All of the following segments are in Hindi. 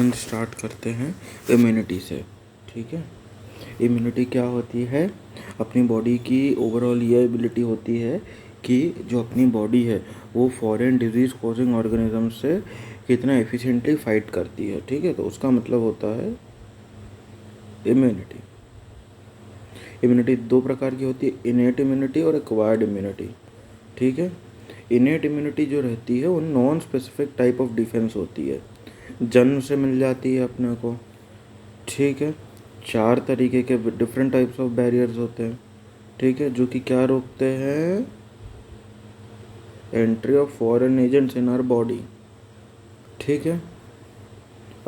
अपन स्टार्ट करते हैं इम्यूनिटी से। ठीक है, इम्यूनिटी क्या होती है? अपनी बॉडी की ओवरऑल ये एबिलिटी होती है कि जो अपनी बॉडी है वो फॉरेन डिजीज़ कॉजिंग ऑर्गेनिज्म से कितना एफिशिएंटली फाइट करती है। ठीक है, तो उसका मतलब होता है इम्यूनिटी। इम्यूनिटी दो प्रकार की होती है, इनेट इम्यूनिटी और एक्वायर्ड इम्यूनिटी। ठीक है, इनेट इम्यूनिटी जो रहती है वो non specific type of defence होती है, जन्म से मिल जाती है अपने को। ठीक है, 4 तरीके के डिफरेंट टाइप्स ऑफ बैरियर्स होते हैं। ठीक है, जो कि क्या रोकते हैं? Entry of foreign agents in our body. ठीक है,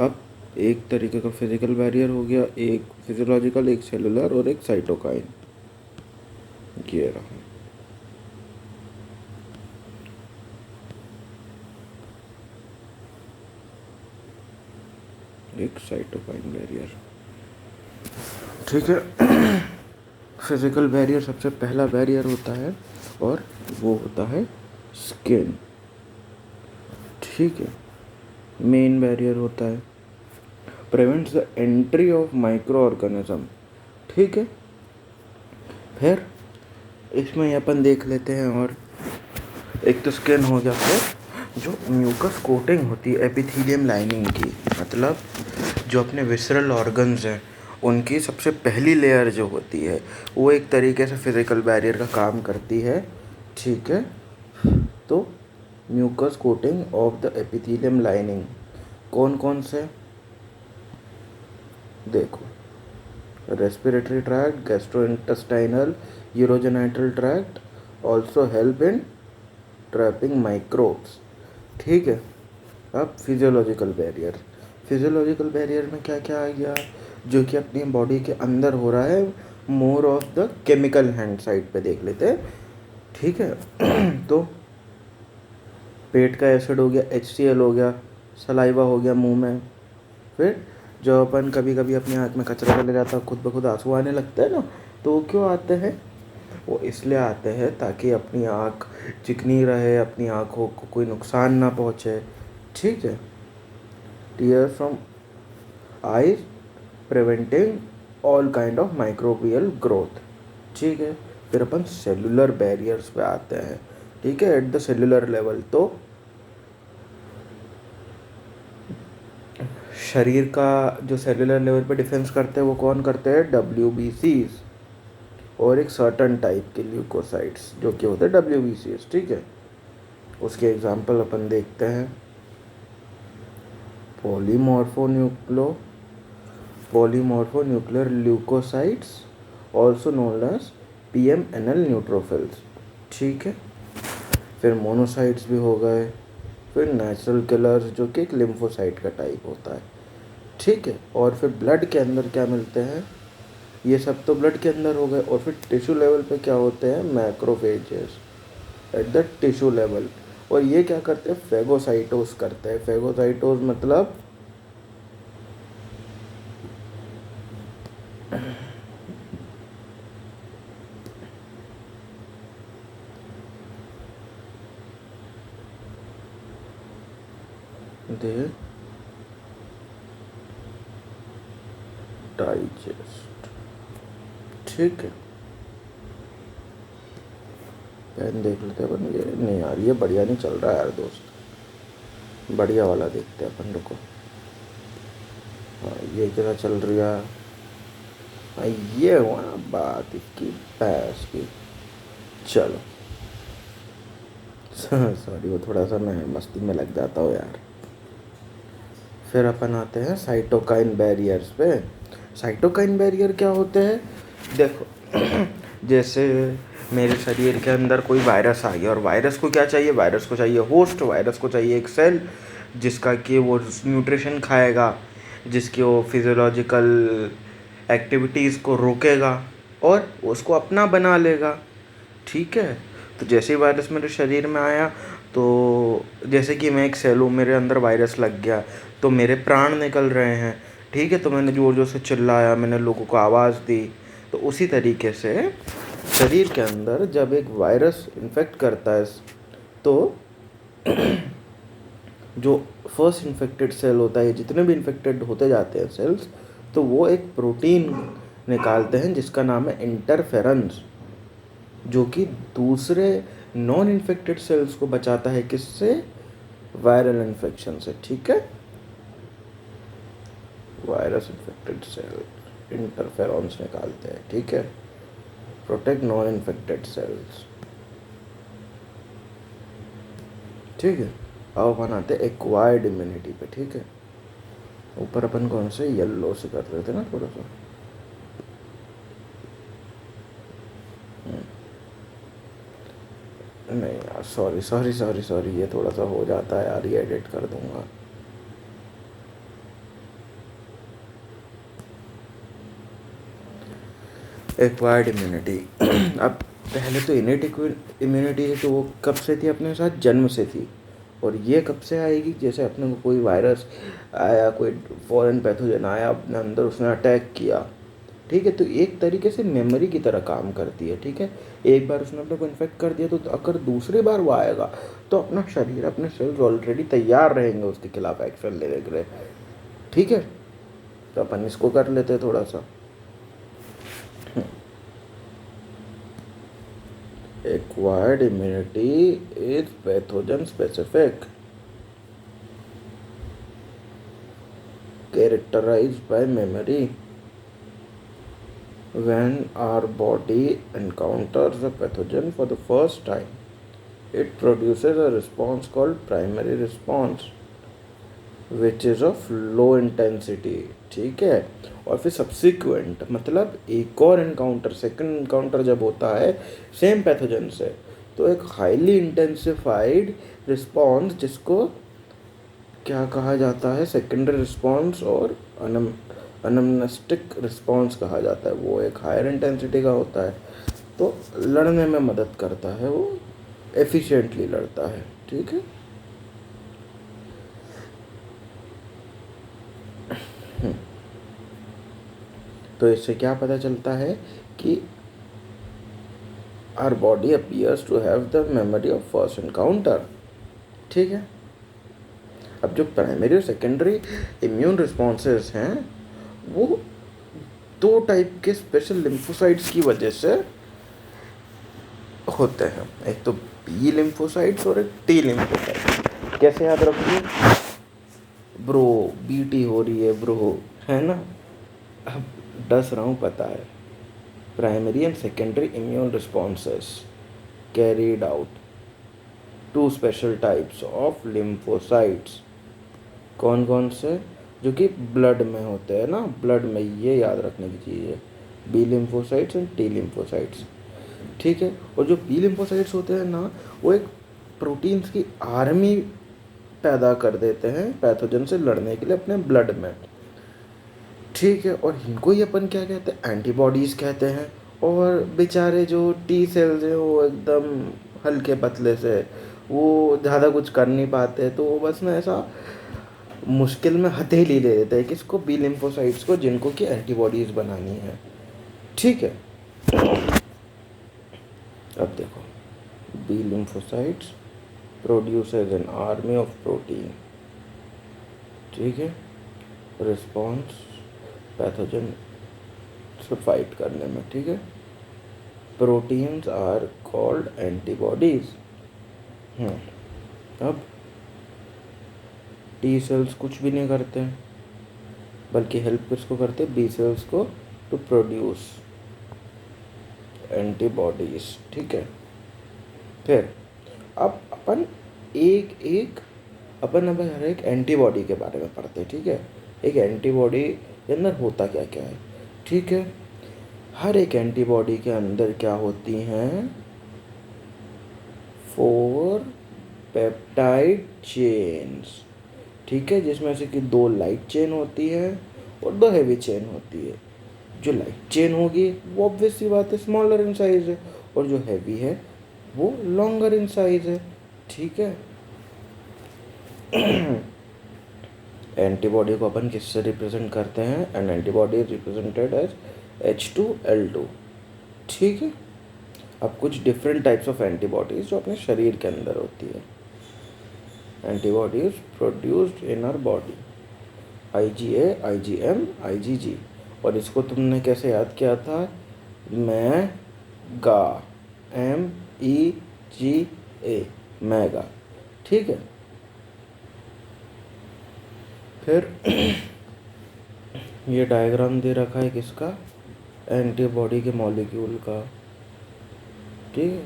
अब एक तरीके का फिजिकल बैरियर हो गया, एक फिजियोलॉजिकल, एक सेलुलर और एक साइटोकाइन। ये रहा। एक साइटोकाइन बैरियर। ठीक है, फिजिकल बैरियर सबसे पहला बैरियर होता है और वो होता है स्किन। ठीक है, मेन बैरियर होता है, prevents the entry of micro organism. ठीक है, फिर इसमें अपन देख लेते हैं। और एक तो स्किन हो गया, फिर जो म्यूकस कोटिंग होती है एपिथेलियम लाइनिंग की, मतलब जो अपने विसरल ऑर्गन्स हैं उनकी सबसे पहली लेयर जो होती है वो एक तरीके से फिजिकल बैरियर का काम करती है। ठीक है, तो mucus coating of the epithelium lining कौन कौन से? देखो, respiratory tract, gastrointestinal, urogenital tract also help in trapping microbes. ठीक है, अब फिजियोलॉजिकल बैरियर। फिजियोलॉजिकल बैरियर में क्या क्या आ गया? जो कि अपनी बॉडी के अंदर हो रहा है, more of the chemical hand side पे देख लेते हैं। ठीक है, तो पेट का एसिड हो गया, HCl हो गया, सलाइवा हो गया मुंह में। फिर जो अपन कभी कभी अपनी आँख में कचरा चले जाता है, खुद ब खुद आंसू आने लगते हैं ना, तो वो क्यों आते हैं? वो इसलिए आते हैं ताकि अपनी आँख चिकनी रहे, अपनी आँखों को कोई नुकसान ना पहुँचे। ठीक है, tear from eyes preventing all kind of microbial growth. ठीक है, फिर अपन सेलुलर बैरियर्स पे आते हैं। ठीक है, एट द सेलुलर लेवल तो शरीर का जो सेलुलर लेवल पे डिफेंस करते हैं वो कौन करते हैं? WBCs और एक सर्टन टाइप के ल्यूकोसाइट्स जो कि होते हैं WBCs। ठीक है, उसके एग्जांपल अपन देखते हैं। Polymorphonuclear leucocytes also known as PMNL neutrophils. ठीक है, फिर मोनोसाइट्स भी हो गए, फिर नेचुरल किलर्स जो कि एक लिम्फोसाइट का टाइप होता है। ठीक है, और फिर ब्लड के अंदर क्या मिलते हैं? ये सब तो ब्लड के अंदर हो गए। और फिर टिश्यू लेवल पे क्या होते हैं? Macrophages at the tissue level. और ये क्या करते हैं? फेगोसाइटोस करते हैं। फेगोसाइटोस मतलब दे डाइजेस्ट। ठीक है, पेन देख लेते हैं अपन। ये नहीं यार, ये बढ़िया नहीं चल रहा है यार दोस्त, बढ़िया वाला देखते हैं अपन। रुको, हाँ ये क्या चल रही है? हाँ ये हुआ ना बात इसकी, पैस की। चलो सॉरी, वो थोड़ा सा मैं मस्ती में लग जाता हूँ यार। फिर अपन आते हैं साइटोकाइन बैरियर्स पे। साइटोकाइन बैरियर क्या होते हैं? देखो जैसे मेरे शरीर के अंदर कोई वायरस आ गया, और वायरस को क्या चाहिए? वायरस को चाहिए होस्ट, वायरस को चाहिए एक सेल जिसका कि वो न्यूट्रिशन खाएगा, जिसकी वो फिजियोलॉजिकल एक्टिविटीज़ को रोकेगा और उसको अपना बना लेगा। ठीक है, तो जैसे ही वायरस मेरे शरीर में आया, तो जैसे कि मैं एक सेल हूँ, मेरे अंदर वायरस लग गया तो मेरे प्राण निकल रहे हैं। ठीक है, तो मैंने ज़ोर ज़ोर से चिल्लाया, मैंने लोगों को आवाज़ दी। तो उसी तरीके से शरीर के अंदर जब एक वायरस इन्फेक्ट करता है तो जो फर्स्ट इन्फेक्टेड सेल होता है, जितने भी इन्फेक्टेड होते जाते हैं सेल्स, तो वो एक प्रोटीन निकालते हैं जिसका नाम है इंटरफेरेंस, जो कि दूसरे नॉन इन्फेक्टेड सेल्स को बचाता है किससे? वायरल इन्फेक्शन से। ठीक है, वायरस इन्फेक्टेड सेल इंटरफेरॉन्स निकालते हैं। ठीक है, प्रोटेक्ट नॉन इन्फेक्टेड सेल्स। ठीक है, अब अपन आते हैं एक्वायर्ड इम्यूनिटी पे। ठीक है, ऊपर अपन कौन से येलो से कर रहे थे ना थोड़ा सा। नहीं यार, सॉरी सॉरी सॉरी सॉरी, ये थोड़ा सा हो जाता है यार, ये एडिट कर दूंगा। एक्वायर्ड इम्यूनिटी अब पहले तो इनेट इम्यूनिटी है, तो वो कब से थी अपने साथ? जन्म से थी। और ये कब से आएगी? जैसे अपने को कोई वायरस आया, कोई फॉरेन पैथोजन आया अपने अंदर, उसने अटैक किया। ठीक है, तो एक तरीके से मेमोरी की तरह काम करती है। ठीक है, एक बार उसने अपने को इन्फेक्ट कर दिया, तो अगर दूसरी बार वो आएगा तो अपना शरीर, अपने सेल्स ऑलरेडी तैयार रहेंगे उसके खिलाफ एक्शन लेने के लिए। ठीक है, तो अपन इसको कर लेते हैं थोड़ा सा। Acquired immunity is pathogen specific, characterized by memory. When our body encounters a pathogen for the first time, it produces a response called primary response, which is of low intensity. ठीक है, और फिर सब्सिक्वेंट मतलब एक और इनकाउंटर, सेकंड इनकाउंटर जब होता है सेम पैथोजन से, तो एक हाईली इंटेंसिफाइड रिस्पॉन्स, जिसको क्या कहा जाता है? सेकेंडरी रिस्पॉन्स और अनमनेस्टिक रिस्पॉन्स कहा जाता है। वो एक हायर इंटेंसिटी का होता है, तो लड़ने में मदद करता है, वो एफिशिएंटली लड़ता है। ठीक है, तो इससे क्या पता चलता है कि our body appears to have the memory of first encounter. ठीक है, अब जो प्राइमरी और सेकेंडरी इम्यून रिस्पॉन्सेस हैं, वो दो टाइप के स्पेशल लिम्फोसाइट्स की वजह से होते हैं। एक तो बी लिम्फोसाइट्स और एक टी लिम्फोसाइट्स। कैसे याद रखोगे ब्रो? बीटी हो रही है ब्रो, है ना? अब डस रहा हूँ, पता है। Primary and secondary immune responses carried out to special types of lymphocytes. कौन कौन से? जो कि ब्लड में होते हैं ना, ब्लड में, ये याद रखने की चीज़ है। B lymphocytes and T lymphocytes. ठीक है, और जो बी लिम्फोसाइट्स होते हैं ना, वो एक प्रोटीन्स की आर्मी पैदा कर देते हैं पैथोजन से लड़ने के लिए अपने ब्लड में। ठीक है, और इनको ही अपन क्या कहते हैं? एंटीबॉडीज़ कहते हैं। और बेचारे जो टी सेल्स हैं, वो एकदम हल्के पतले से, वो ज़्यादा कुछ कर नहीं पाते, तो वो बस ना ऐसा मुश्किल में हथेली ले लेते हैं किसको? बी लिम्फोसाइट्स को, जिनको कि एंटीबॉडीज़ बनानी है। ठीक है, अब देखो, B lymphocytes produces an army of protein. ठीक है, रिस्पॉन्स पैथोजन से फाइट करने में। ठीक है, प्रोटीन्स आर कॉल्ड एंटीबॉडीज। अब टी सेल्स कुछ भी नहीं करते हैं, बल्कि हेल्प किसको करते हैं? बी सेल्स को, टू प्रोड्यूस एंटीबॉडीज। ठीक है, फिर अब अपन अब हर एक एंटीबॉडी के बारे में पढ़ते हैं। ठीक है, एक एंटीबॉडी के अंदर होता क्या क्या है। ठीक है, हर एक एंटीबॉडी के अंदर क्या होती हैं? 4 पेप्टाइड चेन्स। ठीक है, जिसमें से कि 2 लाइट चेन होती है और 2 हैवी चेन होती है। जो लाइट चेन होगी वो ऑब्वियस सी बात है स्मॉलर इन साइज है, और जो हैवी है वो लॉन्गर इन साइज है। ठीक है, एंटीबॉडी को अपन किससे रिप्रेजेंट करते हैं? An antibody is represented as H2L2। ठीक है, अब कुछ डिफरेंट टाइप्स ऑफ एंटीबॉडीज जो अपने शरीर के अंदर होती है। Antibodies produced in our body, IgA, IgM, IgG। और इसको तुमने कैसे याद किया था? Mega, MEGA, mega. ठीक है, फिर ये डायग्राम दे रखा है किसका? एंटीबॉडी के मॉलिक्यूल का। ठीक है,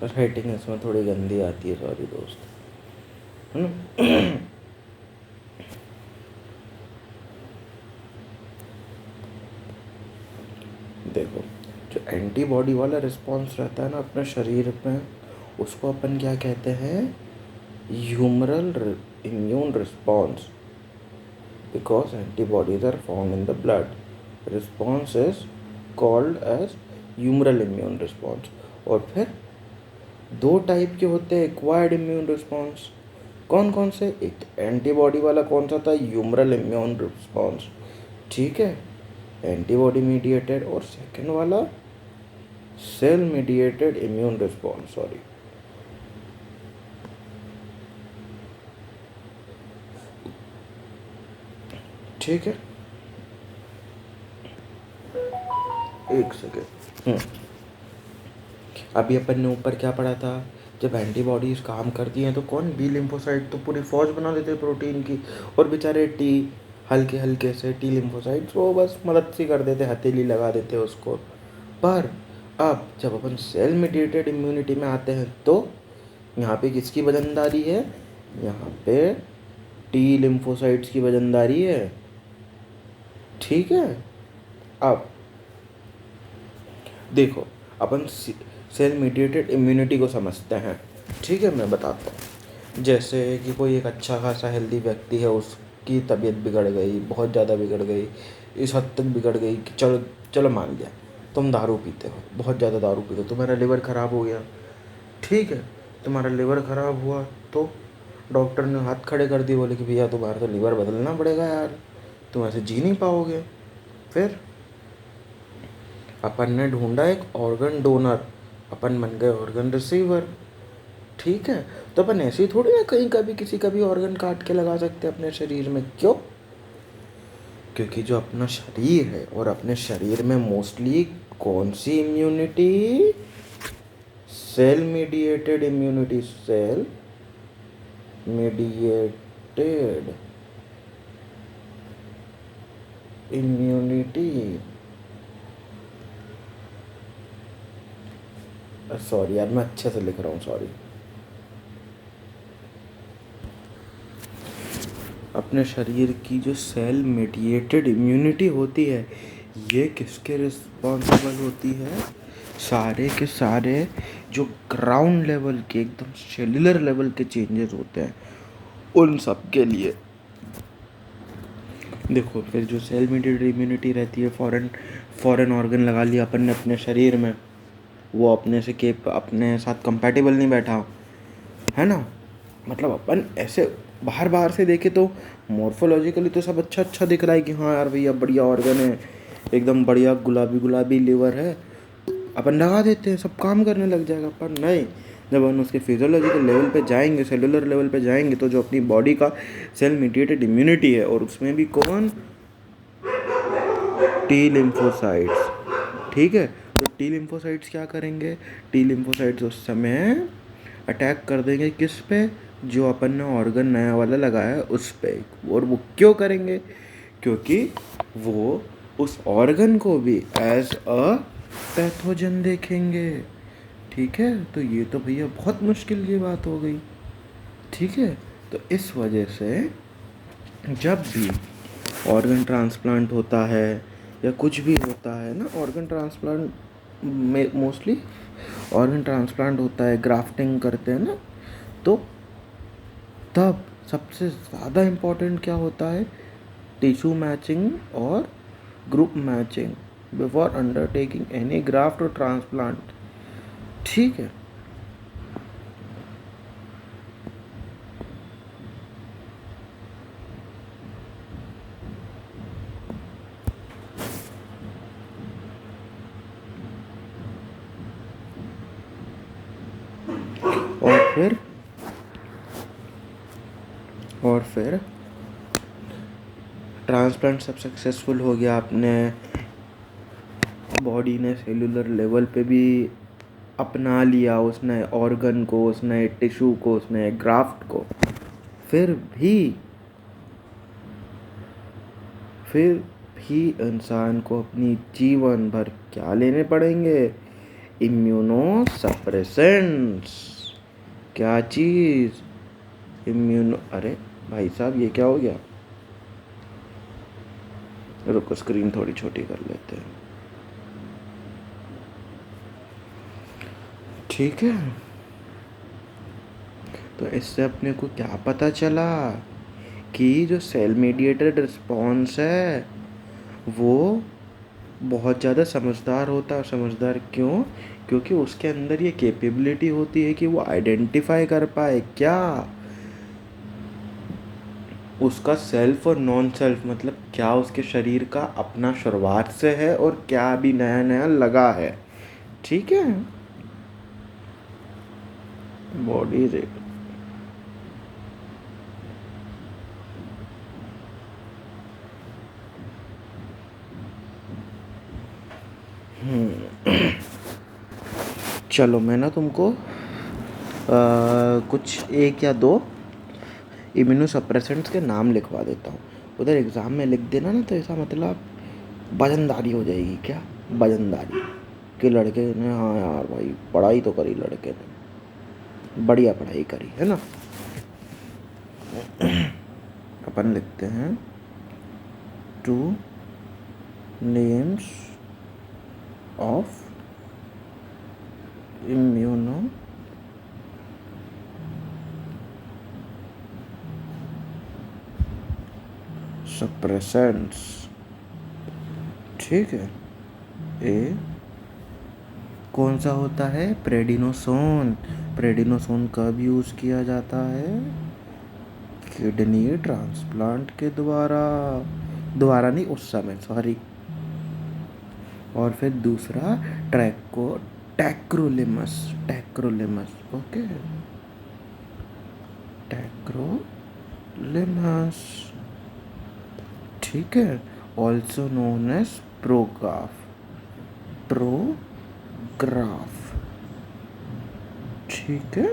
राइटिंग इसमें थोड़ी गंदी आती है, सॉरी दोस्त, है ना। देखो, जो एंटीबॉडी वाला रिस्पॉन्स रहता है ना अपने शरीर में, उसको अपन क्या कहते हैं? Humoral immune response, because antibodies are form in the blood. Response is called as humoral immune response. और फिर दो टाइप के होते हैं एक्वायर्ड इम्यून रिस्पॉन्स। कौन कौन से? एक एंटीबॉडी वाला कौन सा था? Humoral immune response. ठीक है, एंटीबॉडी मीडिएटेड। और सेकेंड वाला cell mediated immune response, sorry. ठीक है, एक सेकेंड। अभी अपन ने ऊपर क्या पढ़ा था? जब एंटीबॉडीज काम करती हैं तो कौन? बी लिम्फोसाइट तो पूरी फौज बना देते हैं प्रोटीन की, और बेचारे टी हल्के हल्के से टी लिम्फोसाइट्स वो बस मदद सी कर देते, हथेली लगा देते उसको। पर अब जब अपन सेल मीडिएटेड इम्यूनिटी में आते हैं तो यहाँ पे किसकी वजनदारी है? यहाँ पे टी लिम्फोसाइट्स की वजनदारी है। ठीक है, अब देखो, अपन सेल मीडिएटेड इम्यूनिटी को समझते हैं। ठीक है, मैं बताता हूँ। जैसे कि कोई एक अच्छा खासा हेल्दी व्यक्ति है, उसकी तबीयत बिगड़ गई, बहुत ज़्यादा बिगड़ गई, इस हद तक बिगड़ गई कि चलो चलो मान लिया तुम दारू पीते हो, बहुत ज़्यादा दारू पीते हो, तुम्हारा लिवर ख़राब हो गया। ठीक है, तुम्हारा लिवर ख़राब हुआ तो डॉक्टर ने हाथ खड़े कर दिए, बोले कि भैया तुम्हारा तो लिवर बदलना पड़ेगा यार, तुम ऐसे जी नहीं पाओगे। फिर अपन ने ढूंढा एक ऑर्गन डोनर, अपन बन गए ऑर्गन रिसीवर। ठीक है, तो अपन ऐसे ही थोड़ी ना कहीं का भी किसी का भी ऑर्गन काट के लगा सकते हैं अपने शरीर में। क्यों? क्योंकि जो अपना शरीर है, और अपने शरीर में मोस्टली कौन सी immunity? Cell mediated immunity, cell mediated immunity. Sorry यार, मैं अच्छे से लिख रहा हूँ, सॉरी। अपने शरीर की जो सेल मीडिएटेड इम्यूनिटी होती है, ये किसके रिस्पॉन्सिबल होती है? सारे के सारे जो ग्राउंड लेवल के, एकदम सेलुलर लेवल के चेंजेस होते हैं, उन सब के लिए। देखो, फिर जो सेल मीडिएटेड इम्यूनिटी रहती है, फॉरेन ऑर्गन लगा लिया अपन ने अपने शरीर में, वो अपने साथ कंपैटिबल नहीं बैठा, है ना। मतलब अपन ऐसे बाहर बाहर से देखे तो मॉर्फोलॉजिकली तो सब अच्छा अच्छा दिख रहा है कि हाँ यार भैया बढ़िया ऑर्गन है, एकदम बढ़िया गुलाबी गुलाबी लिवर है, अपन लगा देते हैं, सब काम करने लग जाएगा। पर नहीं, जब हम उसके फिजियोलॉजिकल लेवल पे जाएंगे, सेलुलर लेवल पे जाएंगे, तो जो अपनी बॉडी का सेल मीडिएटेड इम्यूनिटी है, और उसमें भी कौन? T lymphocytes. ठीक है, तो टी लिम्फोसाइट्स क्या करेंगे? टी लिम्फोसाइट्स उस समय अटैक कर देंगे किस पे? जो अपन ने ऑर्गन नया वाला लगाया है उस पे। और वो क्यों करेंगे? क्योंकि वो उस ऑर्गन को भी एज अ पैथोजन देखेंगे। ठीक है, तो ये तो भैया बहुत मुश्किल की बात हो गई। ठीक है, तो इस वजह से जब भी ऑर्गन ट्रांसप्लांट होता है या कुछ भी होता है ना, ऑर्गन ट्रांसप्लांट में मोस्टली ऑर्गन ट्रांसप्लांट होता है, ग्राफ्टिंग करते हैं ना, तो तब सबसे ज़्यादा इम्पोर्टेंट क्या होता है? टिश्यू मैचिंग और group matching before undertaking any graft और ट्रांसप्लांट। ठीक है, और फिर ट्रांसप्लांट सब सक्सेसफुल हो गया, अपने बॉडी ने सेलुलर लेवल पे भी अपना लिया उस नए ऑर्गन को, उस नए टिश्यू को, उस नए ग्राफ्ट को। फिर भी इंसान को अपनी जीवन भर क्या लेने पड़ेंगे? Immuno suppressants. क्या चीज़? अरे भाई साहब, ये क्या हो गया? रुको, स्क्रीन थोड़ी छोटी कर लेते हैं। ठीक है, तो इससे अपने को क्या पता चला कि जो सेल मीडिएटेड रिस्पॉन्स है वो बहुत ज़्यादा समझदार होता है। समझदार क्यों? क्योंकि उसके अंदर ये कैपेबिलिटी होती है कि वो आइडेंटिफाई कर पाए क्या उसका सेल्फ और नॉन सेल्फ, मतलब क्या उसके शरीर का अपना शुरुआत से है और क्या अभी नया नया लगा है। ठीक है, बॉडी रे चलो, मैं ना तुमको कुछ 1 या 2 इम्यूनोसप्रेसेंट्स के नाम लिखवा देता हूँ। उधर एग्ज़ाम में लिख देना ना, तो ऐसा मतलब वजनदारी हो जाएगी। क्या वजनदारी? कि लड़के ने, हाँ यार भाई, पढ़ाई तो करी लड़के ने, बढ़िया पढ़ाई करी है ना। अपन लिखते हैं 2 नेम्स ऑफ इम्यूनो सप्रेसेंट्स। ठीक है, ए कौन सा होता है? प्रेडिनोसोन। प्रेडिनोसोन कब यूज़ किया जाता है? किडनी ट्रांसप्लांट के द्वारा नहीं, उस समय, सॉरी। और फिर दूसरा टैक्रोलिमस। Okay, tacrolimus. ठीक है, ऑल्सो नोन एज प्रोग्राफ। ठीक है।